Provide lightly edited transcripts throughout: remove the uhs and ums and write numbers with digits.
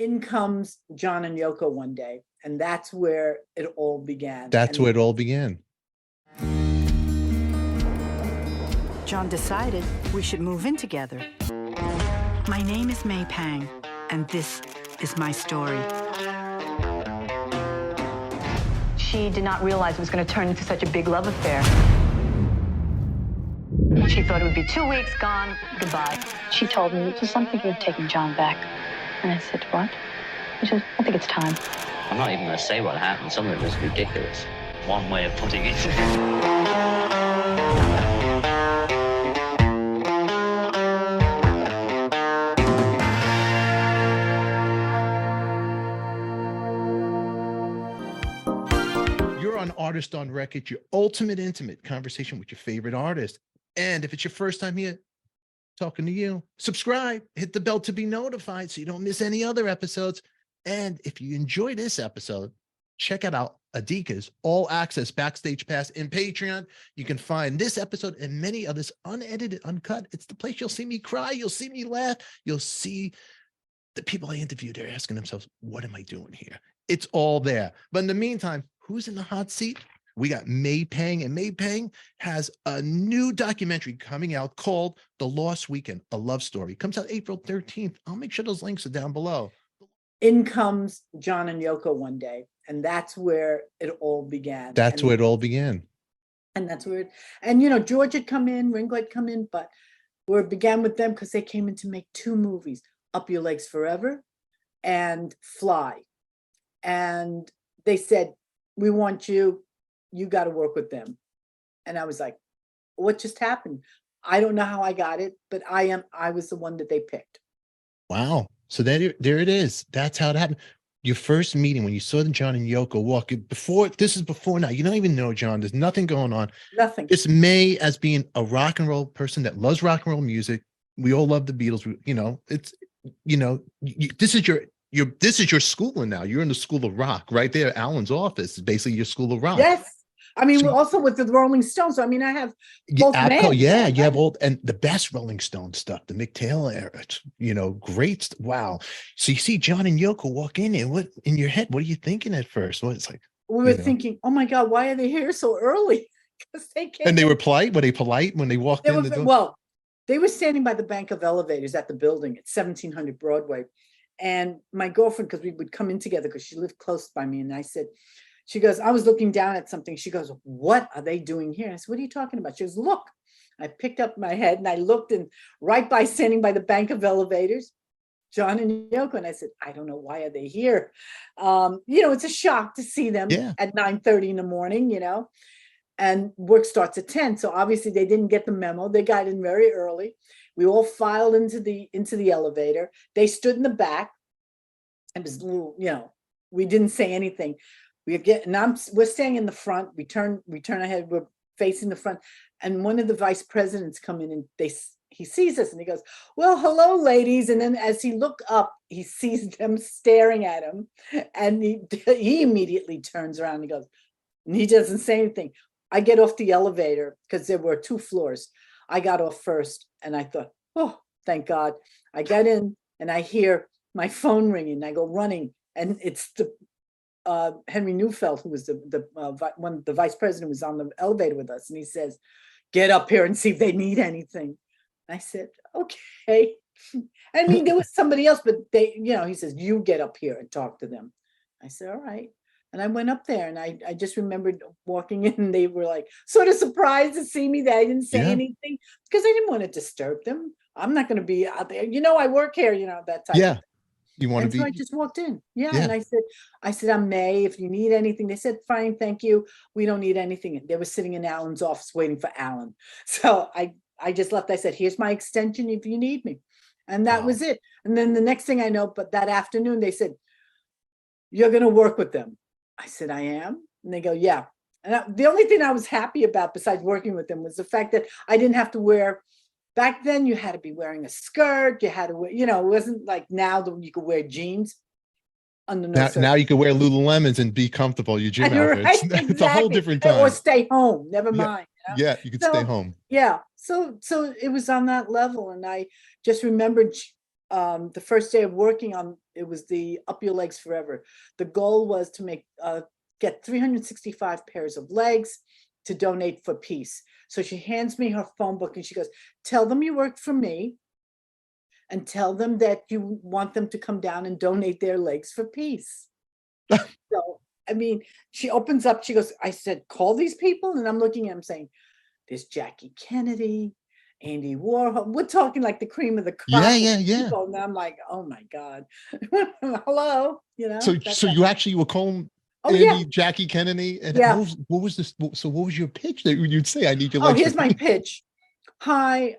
in comes John and Yoko one day, and that's where it all began. That's where it all began. John decided we should move in together. My name is May Pang, and this is my story. She did not realize it was going to turn into such a big love affair. She thought it would be 2 weeks, gone, goodbye. She told me, it was something you've taken John back. And I said, what? She said, I think it's time. I'm not even going to say what happened. Some of it was ridiculous. One way of putting it. You're on Artist on Record, your ultimate intimate conversation with your favorite artist. And if it's your first time here talking to you, subscribe, hit the bell to be notified so you don't miss any other episodes. And if you enjoy this episode, check out ADIKA's All Access Backstage Pass in Patreon. You can find this episode and many others unedited, uncut. It's the place you'll see me cry. You'll see me laugh. You'll see the people I interviewed. They're asking themselves, what am I doing here? It's all there. But in the meantime, who's in the hot seat? We got May Pang, and May Pang has a new documentary coming out called The Lost Weekend, A Love Story. It comes out April 13th. I'll make sure those links are down below. In comes John and Yoko one day, and that's where it all began. That's where it all began. And that's where and you know, George had come in, Ringo had come in, but where it began with them because they came in to make 2 movies, Up Your Legs Forever and Fly. And they said, we want you got to work with them. And I was like, what just happened? I don't know how I got it, but I was the one that they picked. Wow. So there it is. That's how it happened. Your first meeting when you saw the John and Yoko walk this is before now. You don't even know John. There's nothing going on. Nothing. It's May as being a rock and roll person that loves rock and roll music. We all love the Beatles. This is your schooling now. You're in the School of Rock right there. Alan's office is basically your School of Rock. Yes. I mean, we're also with the Rolling Stones. So, I mean, I have both bands. Yeah, you have and the best Rolling Stone stuff, the Mick Taylor era, great. Wow. So you see John and Yoko walk in there. What in your head? What are you thinking at first? Well, it's like we were thinking, oh my God, why are they here so early? Because they came. And they were polite. Were they polite when they walked in the door? Well, they were standing by the bank of elevators at the building at 1700 Broadway. And my girlfriend, because we would come in together because she lived close by me. And I said, she goes, I was looking down at something. She goes, what are they doing here? I said, what are you talking about? She goes, look. I picked up my head and I looked, and right by standing by the bank of elevators, John and Yoko. And I said, I don't know, why are they here? It's a shock to see them at 9:30 in the morning, and work starts at 10. So obviously they didn't get the memo. They got in very early. We all filed into the elevator. They stood in the back. It was a little, we didn't say anything. We're staying in the front. We turn ahead. We're facing the front, and one of the vice presidents come in, and he sees us, and he goes, "Well, hello, ladies." And then as he looked up, he sees them staring at him, and he immediately turns around and he goes, and he doesn't say anything. I get off the elevator because there were 2 floors. I got off first, and I thought, oh, thank God. I got in, and I hear my phone ringing. I go running, and it's the Henry Neufeld, who was the vice president, was on the elevator with us, and he says, "Get up here and see if they need anything." I said, "Okay." I mean, there was somebody else, but he says, "You get up here and talk to them." I said, "All right." And I went up there, and I just remembered walking in, and they were like sort of surprised to see me. That I didn't say anything because I didn't want to disturb them. I'm not going to be out there. I work here. That type. Yeah. Of thing. You want to be? So I just walked in. Yeah. And I said, I'm May. If you need anything, they said, fine, thank you. We don't need anything. They were sitting in Alan's office waiting for Alan. So I just left. I said, here's my extension if you need me. And that was it. And then the next thing I know, but that afternoon they said, you're going to work with them. I said, I am. And they go, yeah. And the only thing I was happy about besides working with them was the fact that I didn't have to wear. Back then, you had to be wearing a skirt. You had to wear, it wasn't like now that you could wear jeans. Now you can wear Lululemons and be comfortable. Your gym outfits. Right, exactly. It's a whole different time. Or stay home. Never mind. Yeah, you could stay home. Yeah. So it was on that level, and I just remembered the first day of working on It was the Up Your Legs Forever. The goal was to get 365 pairs of legs to donate for peace. So she hands me her phone book and she goes, tell them you work for me and tell them that you want them to come down and donate their legs for peace. So, I mean, she opens up, she goes, I said, call these people. And I'm looking at them saying, there's Jackie Kennedy, Andy Warhol. We're talking like the cream of the crop. Yeah. People. And I'm like, oh my God. Hello, So you actually were calling Andy, Jackie Kennedy, and what was this? So what was your pitch that you'd say? I need your legs. Oh, here's my pitch. Hi,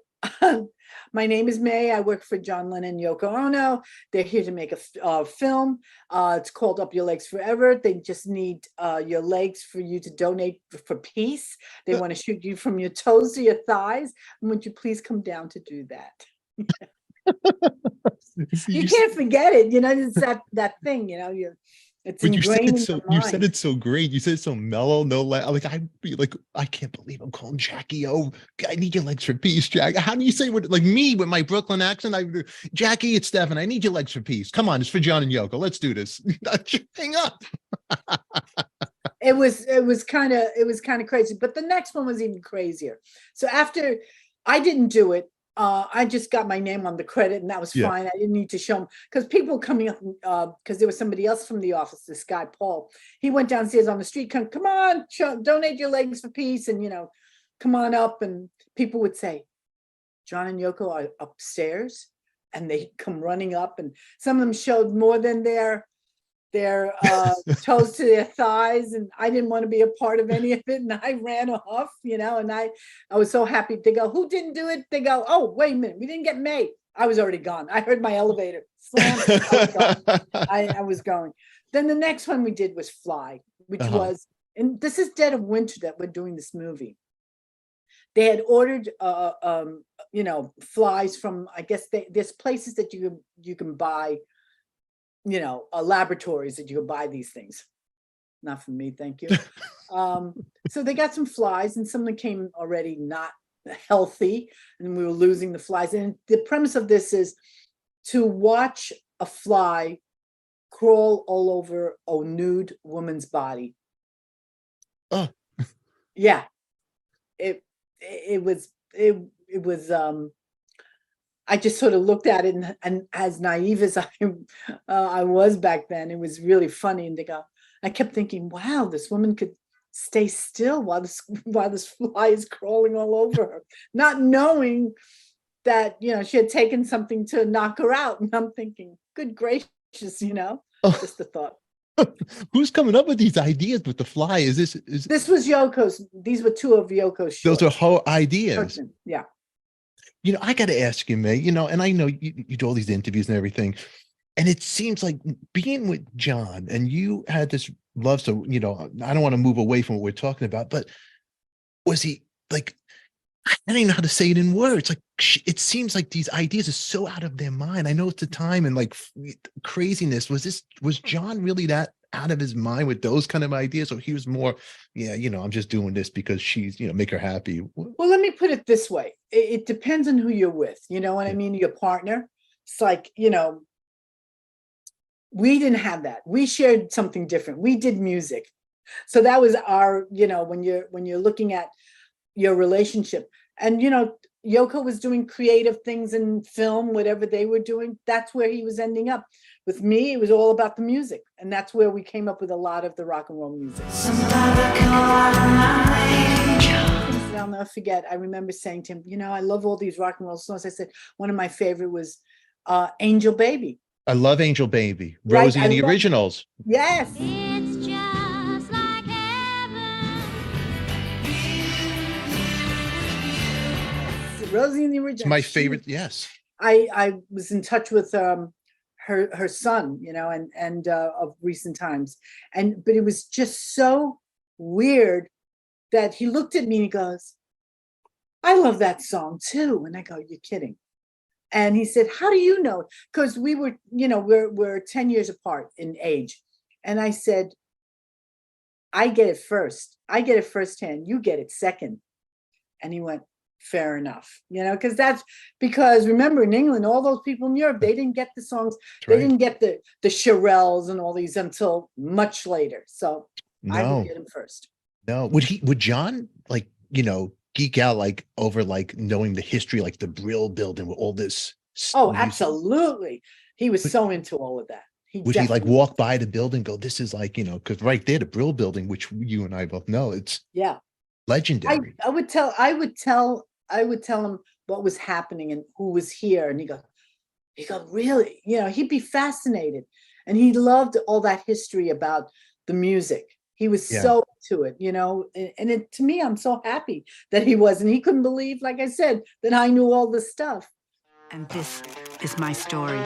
my name is May. I work for John Lennon and Yoko Ono. They're here to make a film. It's called Up Your Legs Forever. They just need your legs for you to donate for peace. They want to shoot you from your toes to your thighs. Would you please come down to do that? You can't forget it. It's that thing, it's but you said ingrained it so in your you said it so great. You said it so mellow, no like I'd be like, I can't believe I'm calling Jackie. Oh, I need your legs for peace, Jack. How do you say what, like me with my Brooklyn accent? Jackie, it's Stefan. I need your legs for peace. Come on, it's for John and Yoko. Let's do this. Hang up. It was kind of crazy, but the next one was even crazier. So after I didn't do it, I just got my name on the credit and that was fine. I didn't need to show them because people coming up, because there was somebody else from the office, this guy, Paul, he went downstairs on the street, come on, donate your legs for peace. And, come on up. And people would say, John and Yoko are upstairs, and they come running up, and some of them showed more than their toes to their thighs, and I didn't want to be a part of any of it, and I ran off, and I was so happy. They go, who didn't do it? They go, oh, wait a minute, we didn't get May. I was already gone. I heard my elevator slam. I was going. Then the next one we did was Fly, which was, and this is dead of winter that we're doing this movie. They had ordered flies from, I guess there's places that you can buy, laboratories that you can buy these things. Not from me, thank you. So they got some flies, and some of them came already not healthy, and we were losing the flies. And the premise of this is to watch a fly crawl all over a nude woman's body. Oh, yeah. It was I just sort of looked at it, and as naive as I was back then, it was really funny. And I kept thinking, wow, this woman could stay still while this fly is crawling all over her, not knowing that, she had taken something to knock her out. And I'm thinking, good gracious, just a thought. Who's coming up with these ideas with the fly? This was Yoko's. These were two of Yoko's shorts. Those are her ideas. Yeah. I got to ask you, May, and I know you do all these interviews and everything, and it seems like being with John, and you had this love. So, I don't want to move away from what we're talking about, but was he like, I don't even know how to say it in words. Like, it seems like these ideas are so out of their mind. I know it's the time and like craziness. Was John really that out of his mind with those kind of ideas? Or he was more, I'm just doing this because she's, make her happy. Well, let me put it this way. It depends on who you're with. You know what I mean? Your partner. It's like, we didn't have that. We shared something different. We did music. So that was our, when you're looking at your relationship. And, Yoko was doing creative things in film, whatever they were doing. That's where he was ending up. With me, it was all about the music. And that's where we came up with a lot of the rock and roll music. I'll never forget, I remember saying to him, I love all these rock and roll songs. I said, one of my favorite was Angel Baby. I love Angel Baby. Rosie and the Originals. Yes. It's just like heaven. Rosie and the Originals. It's my favorite. Yes. I was in touch with her son, and of recent times. But it was just so weird that he looked at me and he goes, I love that song too. And I go, you're kidding. And he said, how do you know? Because we were, we're 10 years apart in age. And I said, I get it first. I get it firsthand. You get it second. And he went, fair enough, because remember in England, all those people in Europe, they didn't get the songs, they didn't get the Shirelles and all these until much later. So I would get him first. No, would John geek out over knowing the history, like the Brill building with all this? Oh, absolutely. He was so into all of that. Would he walk by the building, go, this is because right there, the Brill building, which you and I both know, it's legendary. I would tell him what was happening and who was here. And he go, really? He'd be fascinated. And he loved all that history about the music. He was so into it, and to me, I'm so happy that he was. And he couldn't believe, like I said, that I knew all this stuff. And this is my story.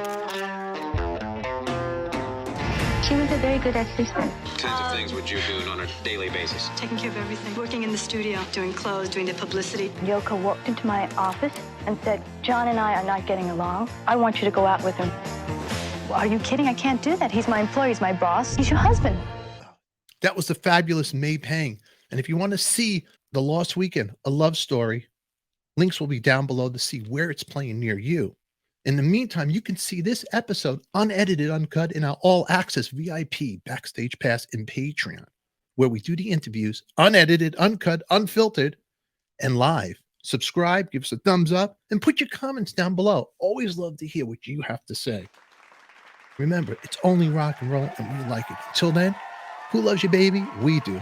She was a very good assistant. What kinds of things would you do on a daily basis? Taking care of everything. Working in the studio, doing clothes, doing the publicity. Yoko walked into my office and said, John and I are not getting along. I want you to go out with him. Well, are you kidding? I can't do that. He's my employer. He's my boss. He's your husband. That was the fabulous May Pang. And if you want to see The Lost Weekend, A Love Story, links will be down below to see where it's playing near you. In the meantime, you can see this episode unedited, uncut in our all access VIP backstage pass in Patreon, where we do the interviews unedited, uncut, unfiltered, and live. Subscribe, give us a thumbs up, and put your comments down below. Always love to hear what you have to say. Remember, it's only rock and roll and we like it. Until then, who loves you, baby? We do.